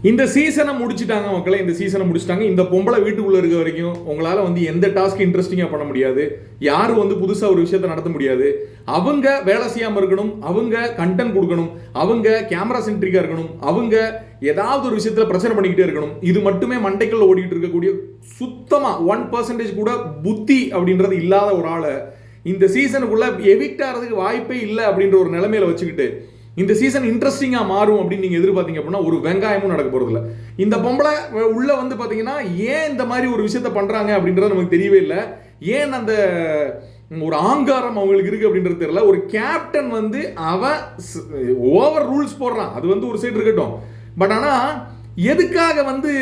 இந்த சீசனை முடிச்சுட்டாங்க மக்களை, இந்த சீசனை முடிச்சுட்டாங்க. இந்த பொம்பளை வீட்டுக்குள்ள இருக்க வரைக்கும் உங்களால வந்து எந்த டாஸ்க் இன்ட்ரெஸ்டிங்கா பண்ண முடியாது, யாரும் வந்து புதுசா ஒரு விஷயத்தை நடத்த முடியாது. அவங்க வேலை செய்யாம இருக்கணும், அவங்க கண்டென்ட் கொடுக்கணும், அவங்க கேமரா சென்ட்ரிக்கா இருக்கணும், அவங்க ஏதாவது ஒரு விஷயத்துல பிரச்சனை பண்ணிக்கிட்டே இருக்கணும். இது மட்டுமே மண்டைக்குள்ள ஓடிட்டு இருக்கக்கூடிய சுத்தமா 1% கூட புத்தி அப்படின்றது இல்லாத ஒரு ஆளை இந்த சீசனுக்குள்ள எவிக்ட் ஆகிறதுக்கு வாய்ப்பே இல்லை அப்படின்ற ஒரு நிலைமையில வச்சுக்கிட்டு இந்த சீசன் இன்ட்ரெஸ்டிங்கா மாறும் அப்படின்னு நீங்க எதிர்பார்த்தீங்க அப்படின்னா ஒரு வெங்காயமும் நடக்க போறது இல்லை. இந்த பொம்பளை உள்ள வந்து பாத்தீங்கன்னா ஏன் இந்த மாதிரி ஒரு விஷயத்த பண்றாங்க அப்படின்றது நமக்கு தெரியவே இல்லை. ஏன் அந்த ஒரு ஆங்காரம் அவங்களுக்கு இருக்கு அப்படின்றது தெரியல. ஒரு கேப்டன் வந்து அவன் ஓவர் ரூல்ஸ் போடுறான், அது வந்து ஒரு சைடு இருக்கட்டும். பட் ஆனா எதுக்காக வந்து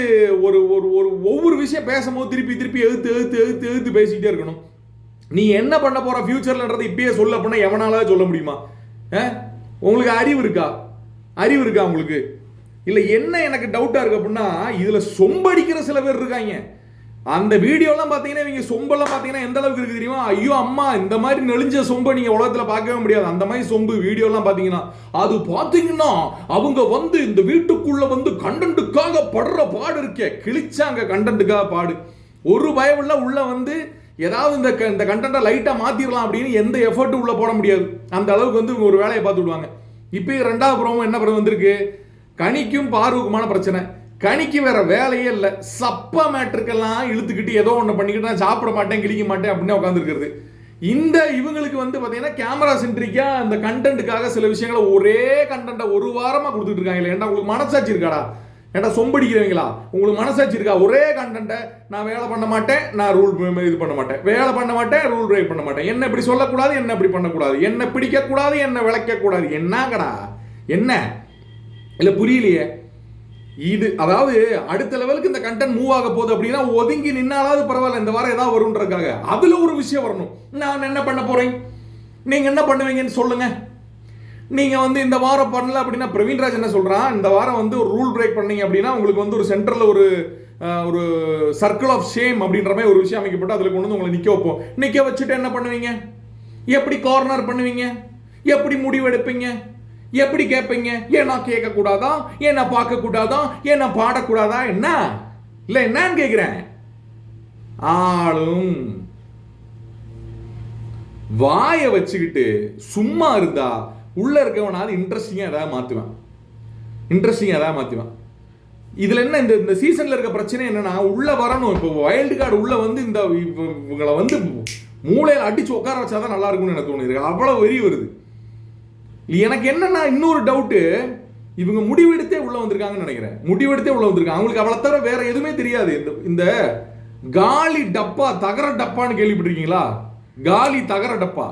ஒரு ஒரு ஒவ்வொரு விஷயம் பேசும்போது திருப்பி திருப்பி எழுத்து பேசிக்கிட்டே இருக்கணும்? நீ என்ன பண்ண போற ஃபியூச்சர்லன்றது இப்பயே சொல்ல அப்படின்னா எவனால சொல்ல முடியுமா? உங்களுக்கு அறிவு இருக்கா? அறிவு இருக்கா உங்களுக்கு? இல்லை என்ன எனக்கு டவுட்டா இருக்கு அப்படின்னா, இதுல சொம்படிக்கிற சில பேர் இருக்காங்க. அந்த வீடியோலாம் பார்த்தீங்கன்னா இவங்க சொம்பெல்லாம் பார்த்தீங்கன்னா எந்த அளவுக்கு இருக்கு தெரியுமா? ஐயோ அம்மா, இந்த மாதிரி நெளிஞ்ச சொம்பை நீங்க உலகத்தில் பார்க்கவே முடியாது. அந்த மாதிரி சொம்பு வீடியோலாம் பார்த்தீங்கன்னா அது பார்த்தீங்கன்னா அவங்க வந்து இந்த வீட்டுக்குள்ள வந்து கண்டென்ட்டுக்காக படுற பாடு இருக்கே, கிழிச்சாங்க கண்டென்ட்டுக்காக பாடு. ஒரு பயமில்ல உள்ள வந்து ஏதாவது இந்த கண்டென்ட்டை லைட்டாக மாற்றிடலாம் அப்படின்னு எந்த எஃபர்ட்டும் உள்ள போட முடியாது. அந்த அளவுக்கு வந்து ஒரு வேலையை பார்த்து விடுவாங்க. இப்போ ரெண்டாவது ப்ரோமோ என்ன படம் வந்திருக்கு? கனிக்கும் பார்வுக்குமான பிரச்சனை. கனிக்கு வேற வேலையே இல்லை, சப்பா மேட்ருக்கெல்லாம் இழுத்துக்கிட்டு ஏதோ ஒன்று பண்ணிக்கிட்டு நான் சாப்பிட மாட்டேன் கிழிக்க மாட்டேன் அப்படின்னு உட்காந்துருக்கிறது. இந்த இவங்களுக்கு வந்து பார்த்தீங்கன்னா கேமரா சென்ட்ரிக்கா அந்த கண்டென்ட்டுக்காக சில விஷயங்களை ஒரே கண்டென்ட்டை ஒரு வாரமாக கொடுத்துட்டு இருக்காங்க. ஏன்டா உங்களுக்கு மனசாட்சி இருக்காடா? ஏன்டா சொம்படிக்கிறவங்களா? உங்களுக்கு மனசாட்சி இருக்கா? ஒரே கண்டென்ட்டை நான் வேலை பண்ண மாட்டேன், நான் ரூல் இது பண்ண மாட்டேன், வேலை பண்ண மாட்டேன், ரூல் பிரேக் பண்ண மாட்டேன், என்ன இப்படி சொல்லக்கூடாது, என்ன இப்படி பண்ணக்கூடாது, என்ன பிடிக்கக்கூடாது, என்ன விளக்கக்கூடாது, என்னங்கடா என்ன? இல்லை புரியலையே. இது அதாவது அடுத்த லெவலுக்கு இந்த கண்டென்ட் மூவ் ஆக போகுது அப்படின்னா ஒதுங்கி நின்னாலாவது பரவாயில்ல, இந்த வாரம் ஏதாவது வரும்ன்றதுக்காக அதுல ஒரு விஷயம் வரணும். நான் என்ன பண்ண போறேன், நீங்க என்ன பண்ணுவீங்கன்னு சொல்லுங்க. நீங்க வந்து இந்த வாரம் பண்ணல அப்படின்னா பிரவீன்ராஜ் என்ன சொல்றான், இந்த வாரம் வந்து ஒரு ரூல் பிரேக் பண்ணீங்க அப்படின்னா உங்களுக்கு வந்து ஒரு சென்டர்ல ஒரு சர்க்கிள் ஆஃப் ஷேம் அப்படின்ற மாதிரி ஒரு விஷயம் அமைக்கப்பட்டு அதில் கொண்டு வந்து உங்களை நிக்க வைப்போம். நிக்க வச்சுட்டு என்ன பண்ணுவீங்க? எப்படி கார்னர் பண்ணுவீங்க? எப்படி முடிவெடுப்பீங்க? எப்படி கேட்பீங்க? ஏன் நான் கேட்க கூடாதா? ஏன் நான் பார்க்க கூடாதா? ஏன் நான் பாடக்கூடாதா? என்ன இல்லை என்னன்னு கேட்கிறேன். ஆளும் வாயை வச்சுக்கிட்டு சும்மா இருந்தா உள்ள இருக்கவனால இன்ட்ரெஸ்டிங்கா ஏதாவது மாத்துவேன். இதுல என்ன இந்த சீசன்ல இருக்க பிரச்சனை என்னன்னா உள்ள வரணும். இப்போ வைல்டு கார்டு உள்ள வந்து இந்த இவங்களை வந்து மூளையில அடிச்சு உட்கார வச்சாதான் நல்லா இருக்கும்னு எனக்கு தோணுது. அவ்வளவு வெறி வருது. எனக்கு என்னன்னா இன்னொரு டவுட்டு, இவங்க முடிவெடுத்தே உள்ள வந்திருக்காங்கன்னு நினைக்கிறேன். அவங்களுக்கு அவ்வளவு தவிர வேற எதுவுமே தெரியாது. இந்த காலி டப்பா தகர டப்பான்னு கேள்விப்பட்டிருக்கீங்களா? காலி தகர டப்பா.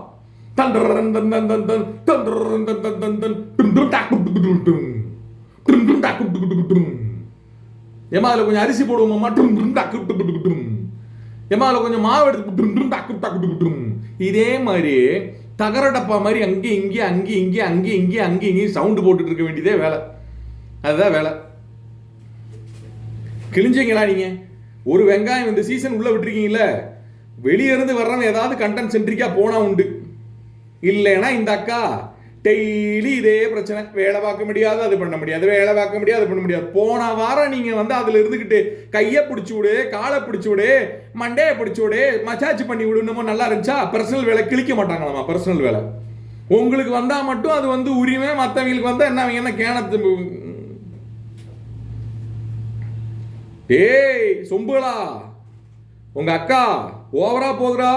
ஏமா அதுல கொஞ்சம் அரிசி போடுவோமா, ஏமா அதுல கொஞ்சம் மாவு எடுத்து, இதே மாதிரி தகர டப்பா மாதிரி அங்கே சவுண்டு போட்டுட்டு இருக்க வேண்டியதே வேலை. அதுதான் வேலை. கிழிஞ்சீங்களா நீங்க? ஒரு வெங்காயம் இந்த சீசன் உள்ள விட்டுருக்கீங்களா? வெளியே இருந்து வர்றவன் ஏதாவது கண்டென்ட் சென்ட்ரிக்கா போனா உண்டு. இல்லைன்னா இந்த அக்கா டெய்லி இதே பிரச்சனை, வேலை பார்க்க முடியாது, அது பண்ண முடியாது, வேலை பார்க்க முடியாது, அது பண்ண முடியாது. போன வாரம் நீங்க வந்து அதுல இருந்துகிட்டு கையை பிடிச்சி விடு, காலை பிடிச்சி விடு, மண்டையை பிடிச்சி விடு, மசாஜ் பண்ணி விடுன்னு நல்லா இருந்துச்சா? பர்சனல் வேலை கிழிக்க மாட்டாங்களாமா. பர்சனல் வேலை உங்களுக்கு வந்தா மட்டும் அது வந்து உரிமை, மற்றவங்களுக்கு வந்தா என்ன கேனத்து. டேய் சொம்புகளா, உங்க அக்கா ஓவரா போகுறா.